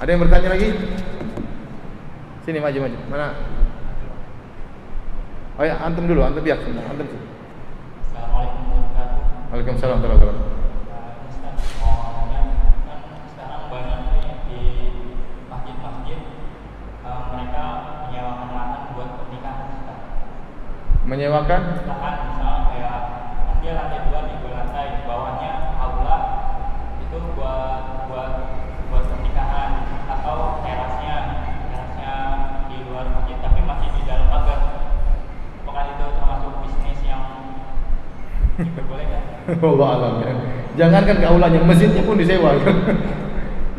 Ada yang bertanya lagi? Sini maju. Mana? Oh ya, antum dulu, antum biar. Antum. Assalamualaikum warahmatullahi wabarakatuh. Waalaikumsalam warahmatullahi wabarakatuh. Ustaz, mau nanya, kan sekarang banyak nih di masjid-masjid mereka menyewakan lahan buat pernikahan, Ustaz. Menyewakan? Lahan, misalnya kayak kan dia lantai 2 nih, lantai bawahnya aula itu buat pernikahan, atau terasnya di luar masjid tapi masih di dalam pagar. Apakah itu termasuk bisnis yang diperbolehkan? Allah alam ya. Jangankan ke aulanya, masjidnya pun disewa.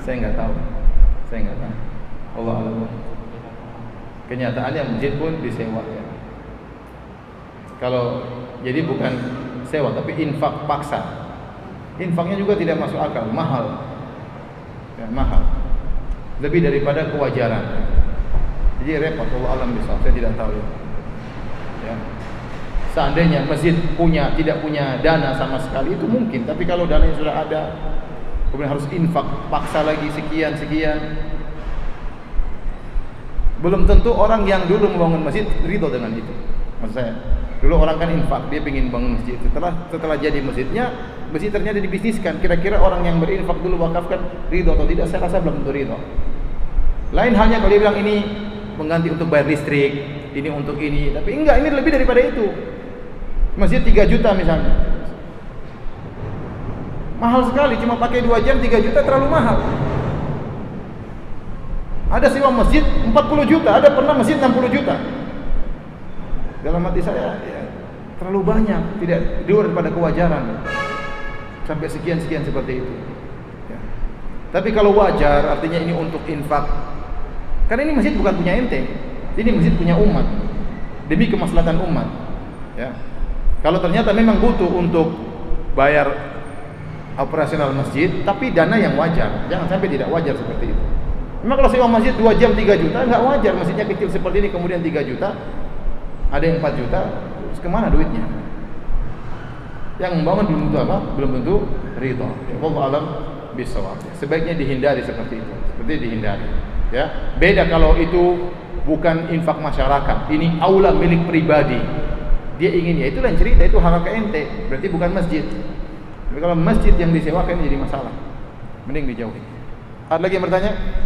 Saya nggak tahu. Allah alam. Kenyataannya masjid pun disewa ya. Kalau jadi bukan sewa tapi infak paksa. Infaknya juga tidak masuk akal, mahal. Ya, mahal. Lebih daripada kewajaran. Jadi repot, Allah alam bisa. Saya tidak tahu ya. Ya. Seandainya masjid tidak punya dana sama sekali itu mungkin, tapi kalau dananya sudah ada, kemudian harus infak paksa lagi sekian, belum tentu orang yang dulu membangun masjid ridho dengan itu. Maksud saya, dulu orang kan infak, dia ingin bangun masjid. Setelah jadi masjidnya, masjid ternyata dibisniskan. Kira-kira orang yang berinfak dulu wakafkan ridho atau tidak? Saya rasa belum tentu ridho. Lain halnya kalau dia bilang ini mengganti untuk bayar listrik, ini untuk ini, tapi enggak, ini lebih daripada itu. Masjid 3 juta misalnya, mahal sekali, cuma pakai 2 jam 3 juta terlalu mahal. Ada sewa masjid 40 juta, ada pernah masjid 60 juta. Dalam hati saya ya, terlalu banyak, tidak di luar daripada kewajaran. Sampai sekian seperti itu ya. Tapi kalau wajar, artinya ini untuk infak. Karena ini masjid bukan punya ente, ini masjid punya umat, demi kemaslahatan umat ya. Kalau ternyata memang butuh untuk bayar operasional masjid, tapi dana yang wajar, jangan sampai tidak wajar seperti itu. Memang kalau sewa masjid 2 jam 3 juta, enggak wajar. Masjidnya kecil seperti ini, kemudian 3 juta, ada yang 4 juta, terus kemana duitnya? Yang membangun belum tentu apa? Belum tentu ridho. Wallahu alam bisawab. Sebaiknya dihindari seperti itu, dihindari. Ya, beda kalau itu bukan infak masyarakat, ini aula milik pribadi. Dia ingin, ya itu lain cerita, itu hal ke ente, berarti bukan masjid. Tapi kalau masjid yang disewakan jadi masalah, mending dijauhi. Ada lagi yang bertanya?